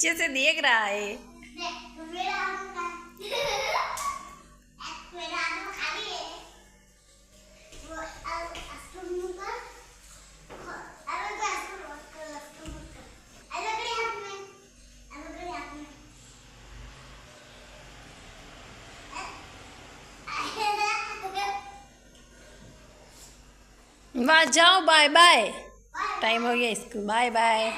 पीछे से देख रहा है। वाह, जाओ, बाय बाय। टाइम हो गया इसको, बाय बाय।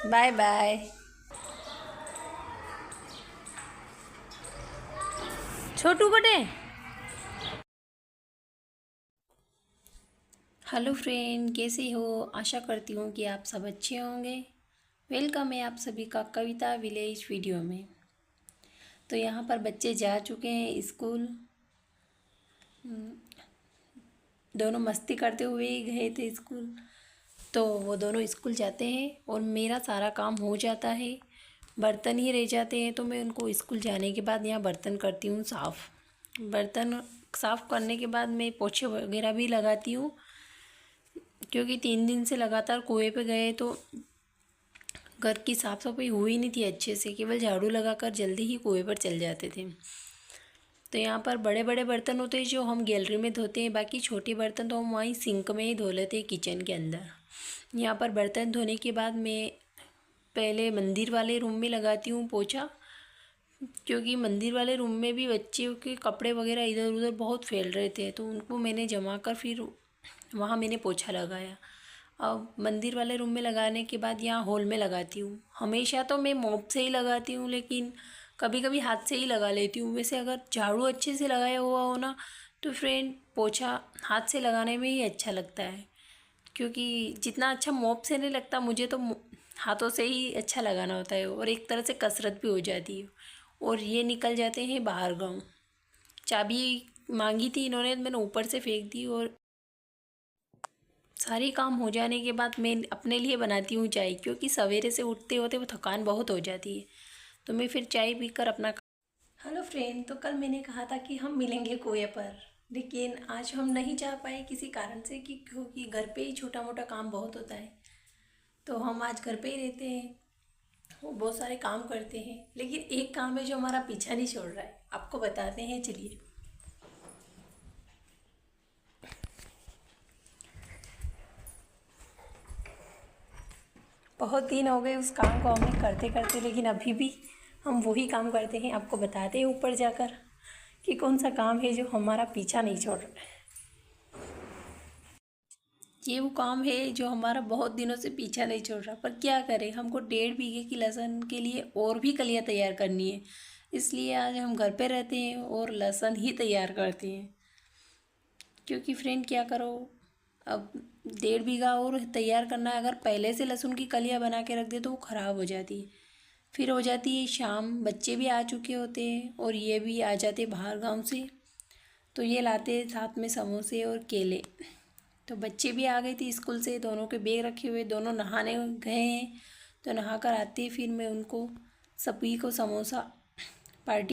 Bye bye. छोटू बटे। हेलो फ्रेंड, कैसे हो? आशा करती हूँ कि आप सब अच्छे होंगे। वेलकम है आप सभी का कविता विलेज वीडियो में। तो यहाँ पर बच्चे जा चुके हैं स्कूल। दोनों मस्ती करते हुए ही गए थे स्कूल। तो वो दोनों स्कूल जाते हैं और मेरा सारा काम हो जाता है। बर्तन ही रह जाते हैं तो मैं उनको स्कूल जाने के बाद यहाँ बर्तन करती हूँ साफ़। बर्तन साफ़ करने के बाद मैं पोछे वगैरह भी लगाती हूँ, क्योंकि 3 दिन से लगातार कुएं पे गए तो घर की साफ़ सफाई हुई नहीं थी अच्छे से। केवल झाड़ू लगाकर जल्दी ही कुएं पर चल जाते थे। तो यहाँ पर बड़े बड़े बर्तन होते हैं जो हम गैलरी में धोते हैं, बाकी छोटे बर्तन तो हम वहीं सिंक में ही धो लेते हैं किचन के अंदर। यहाँ पर बर्तन धोने के बाद मैं पहले मंदिर वाले रूम में लगाती हूँ पोछा, क्योंकि मंदिर वाले रूम में भी बच्चों के कपड़े वगैरह इधर उधर बहुत फैल रहे थे, तो उनको मैंने जमा कर फिर वहाँ मैंने पोछा लगाया। अब मंदिर वाले रूम में लगाने के बाद यहाँ हॉल में लगाती हूँ। हमेशा तो मैं मॉप से ही लगाती हूँ, लेकिन कभी कभी हाथ से ही लगा लेती हूँ। वैसे अगर झाड़ू अच्छे से लगाया हुआ हो ना तो फ्रेंड पोछा हाथ से लगाने में ही अच्छा लगता है, क्योंकि जितना अच्छा मॉप से नहीं लगता मुझे, तो हाथों से ही अच्छा लगाना होता है और एक तरह से कसरत भी हो जाती है। और ये निकल जाते हैं बाहर गाँव। चाबी मांगी थी इन्होंने, मैंने ऊपर से फेंक दी। और सारे काम हो जाने के बाद मैं अपने लिए बनाती हूँ चाय, क्योंकि सवेरे से उठते होते वो थकान बहुत हो जाती है। तो मैं फिर चाय पीकर अपना। हेलो फ्रेंड, तो कल मैंने कहा था कि हम मिलेंगे कुएं पर, लेकिन आज हम नहीं जा पाए किसी कारण से, क्योंकि घर पे ही छोटा मोटा काम बहुत होता है। तो हम आज घर पे ही रहते हैं, वो बहुत सारे काम करते हैं, लेकिन एक काम है जो हमारा पीछा नहीं छोड़ रहा है। आपको बताते हैं, चलिए। बहुत दिन हो गए उस काम को हमें करते करते, लेकिन अभी भी हम वही काम करते हैं। आपको बताते हैं ऊपर जाकर कि कौन सा काम है जो हमारा पीछा नहीं छोड़ रहा है। ये वो काम है जो हमारा बहुत दिनों से पीछा नहीं छोड़ रहा, पर क्या करें, हमको 1.5 बीघे की लहसुन के लिए और भी कलियाँ तैयार करनी है। इसलिए आज हम घर पे रहते हैं और लहसुन ही तैयार करते हैं। क्योंकि फ्रेंड क्या करो, अब 1.5 बीघा और तैयार करना है। अगर पहले से लहसुन की कलियाँ बना के रख दे तो वो ख़राब हो जाती है। फिर हो जाती है शाम, बच्चे भी आ चुके होते हैं और ये भी आ जाते बाहर गांव से। तो ये लाते साथ में समोसे और केले। तो बच्चे भी आ गए थे स्कूल से, दोनों के बैग रखे हुए, दोनों नहाने गए हैं। तो नहा कर आते फिर मैं उनको सभी को समोसा पार्टी।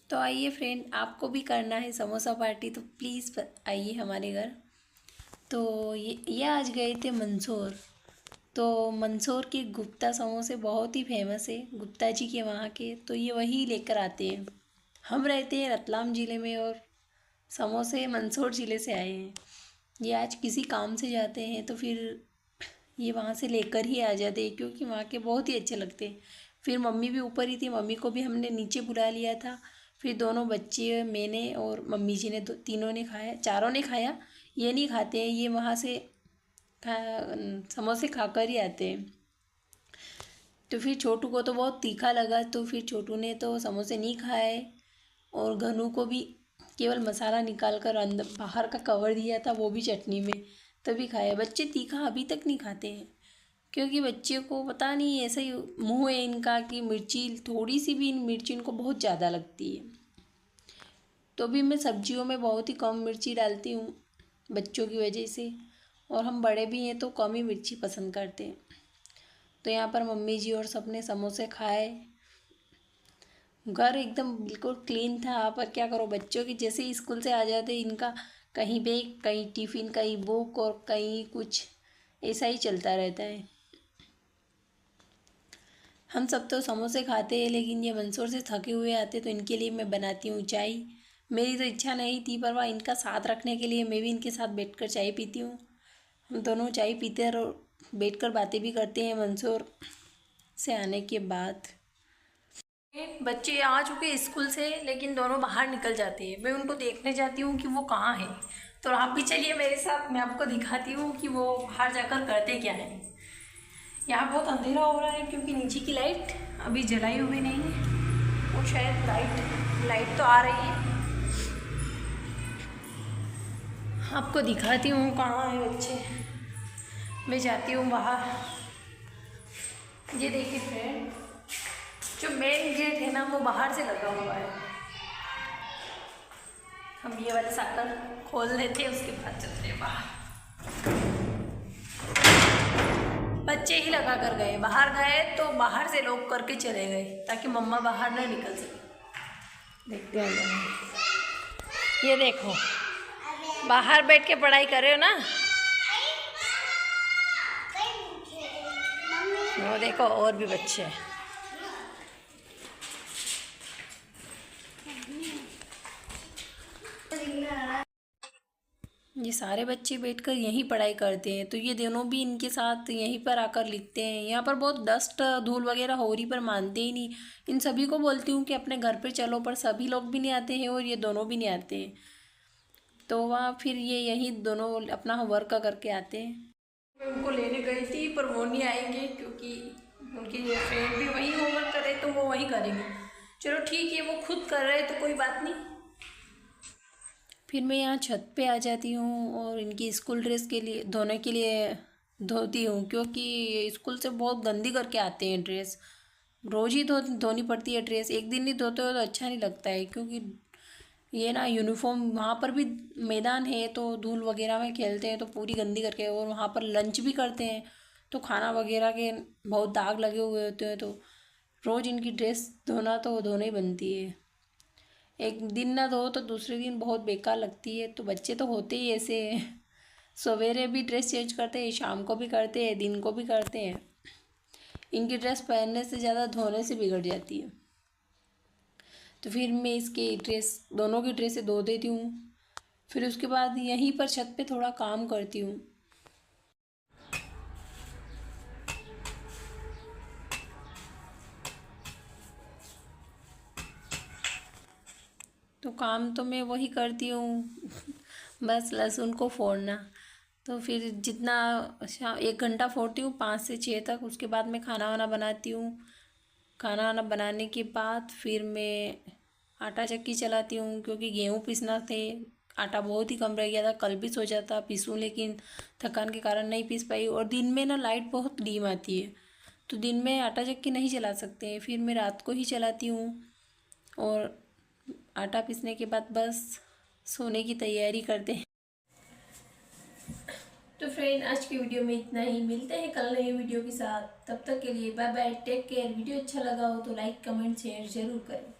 तो आइए फ्रेंड, आपको भी करना है समोसा पार्टी तो प्लीज़ आइए हमारे घर। तो ये आज गए थे मंदसौर। तो मंदसौर के गुप्ता समोसे बहुत ही फेमस है, गुप्ता जी के वहाँ के। तो ये वही लेकर आते हैं। हम रहते हैं रतलाम ज़िले में और समोसे मंदसौर ज़िले से आए हैं। ये आज किसी काम से जाते हैं तो फिर ये वहाँ से लेकर ही आ जाते हैं, क्योंकि वहाँ के बहुत ही अच्छे लगते हैं। फिर मम्मी भी ऊपर ही थी, मम्मी को भी हमने नीचे बुला लिया था। फिर दोनों बच्चे, मैंने और मम्मी जी ने, तीनों ने खाया, चारों ने खाया। ये नहीं खाते हैं, ये वहाँ से समोसे खाकर ही आते हैं। तो फिर छोटू को तो बहुत तीखा लगा, तो फिर छोटू ने तो समोसे नहीं खाए। और घनू को भी केवल मसाला निकाल कर अंदर बाहर का कवर दिया था, वो भी चटनी में, तभी खाया। बच्चे तीखा अभी तक नहीं खाते हैं, क्योंकि बच्चे को पता नहीं ऐसा ही मुँह है इनका कि मिर्ची, थोड़ी सी भी मिर्ची इनको बहुत ज़्यादा लगती है। तो भी मैं सब्जियों में बहुत ही कम मिर्ची डालती हूँ। बच्चों की वजह से, और हम बड़े भी हैं तो कम ही मिर्ची पसंद करते हैं। तो यहाँ पर मम्मी जी और सबने समोसे खाए। घर एकदम बिल्कुल क्लीन था, पर क्या करो, बच्चों की जैसे ही स्कूल से आ जाते इनका कहीं बैग, कहीं टिफ़िन, कहीं बुक और कहीं कुछ, ऐसा ही चलता रहता है। हम सब तो समोसे खाते हैं, लेकिन ये मंसूर से थके हुए आते तो इनके लिए मैं बनाती हूँ चाय। मेरी तो इच्छा नहीं थी, पर वह इनका साथ रखने के लिए मैं भी इनके साथ बैठकर चाय पीती हूँ। हम दोनों चाय पीते हैं और बैठकर बातें भी करते हैं मंसूर से आने के बाद। बच्चे आ चुके स्कूल से, लेकिन दोनों बाहर निकल जाते हैं। मैं उनको देखने जाती हूँ कि वो कहाँ हैं। तो आप भी चलिए मेरे साथ, मैं आपको दिखाती हूँ कि वो बाहर जाकर करते क्या हैं। यहाँ बहुत अंधेरा हो रहा है क्योंकि नीचे की लाइट अभी जलाई हुई नहीं है, और शायद लाइट तो आ रही है। आपको दिखाती हूँ कहाँ है बच्चे। मैं जाती हूँ बाहर। ये देखिए फ्रेंड, जो मेन गेट है ना वो बाहर से लगा हुआ है। हम ये वाले साकर खोल लेते हैं, उसके बाद चलते हैं बाहर। बच्चे ही लगा कर गए, बाहर गए तो बाहर से लॉक करके चले गए ताकि मम्मा बाहर न निकल सके। देखते हैं, ये देखो बाहर बैठ के पढ़ाई कर रहे हो ना। वो देखो और भी बच्चे हैं। ये सारे बच्चे बैठकर यहीं पढ़ाई करते हैं, तो ये दोनों भी इनके साथ यहीं पर आकर लिखते हैं। यहाँ पर बहुत डस्ट धूल वगैरह हो रही, पर मानते ही नहीं। इन सभी को बोलती हूँ कि अपने घर पे चलो, पर सभी लोग भी नहीं आते हैं और ये दोनों भी नहीं आते हैं। तो वहाँ फिर ये यहीं दोनों अपना वर्क करके आते हैं। मैं उनको लेने गई थी, पर वो नहीं आएंगे क्योंकि उनके फ्रेंड भी वहीं होमवर्क करे तो वो वहीं करेंगे। चलो ठीक है, वो खुद कर रहे तो कोई बात नहीं। फिर मैं यहाँ छत पे आ जाती हूँ और इनकी स्कूल ड्रेस के लिए धोने के लिए धोती हूँ, क्योंकि स्कूल से बहुत गंदी करके आते हैं ड्रेस। रोज़ ही धोनी पड़ती है ड्रेस, एक दिन नहीं धोते हो तो अच्छा नहीं लगता है। क्योंकि ये ना यूनिफॉर्म, वहाँ पर भी मैदान है तो धूल वगैरह में खेलते हैं तो पूरी गंदी करके, और वहाँ पर लंच भी करते हैं तो खाना वगैरह के बहुत दाग लगे हुए होते हैं। तो रोज़ इनकी ड्रेस धोना तो धोना ही बनती है। एक दिन ना धो तो दूसरे दिन बहुत बेकार लगती है। तो बच्चे तो होते ही ऐसे हैं, सवेरे भी ड्रेस चेंज करते हैं, शाम को भी करते हैं, दिन को भी करते हैं। इनकी ड्रेस पहनने से ज़्यादा धोने से बिगड़ जाती है। तो फिर मैं इसके ड्रेस, दोनों की ड्रेसें धो देती हूँ। फिर उसके बाद यहीं पर छत पे थोड़ा काम करती हूँ। तो काम तो मैं वही करती हूँ बस लहसुन को फोड़ना। तो फिर जितना शाम 1 घंटा फोड़ती हूँ 5 से 6 तक। उसके बाद मैं खाना वाना बनाती हूँ। खाना वाना बनाने के बाद फिर मैं आटा चक्की चलाती हूँ, क्योंकि गेहूँ पीसना थे। आटा बहुत ही कम रह गया था, कल भी सोचा था पीसूँ, लेकिन थकान के कारण नहीं पीस पाई। और दिन में ना लाइट बहुत डीम आती है, तो दिन में आटा चक्की नहीं चला सकते। फिर मैं रात को ही चलाती हूँ, और आटा पीसने के बाद बस सोने की तैयारी करते हैं। तो फ्रेंड, आज की वीडियो में इतना ही। मिलते हैं कल नई वीडियो के साथ। तब तक के लिए bye bye, take care. Video अच्छा लगा हो तो लाइक कमेंट शेयर जरूर करें।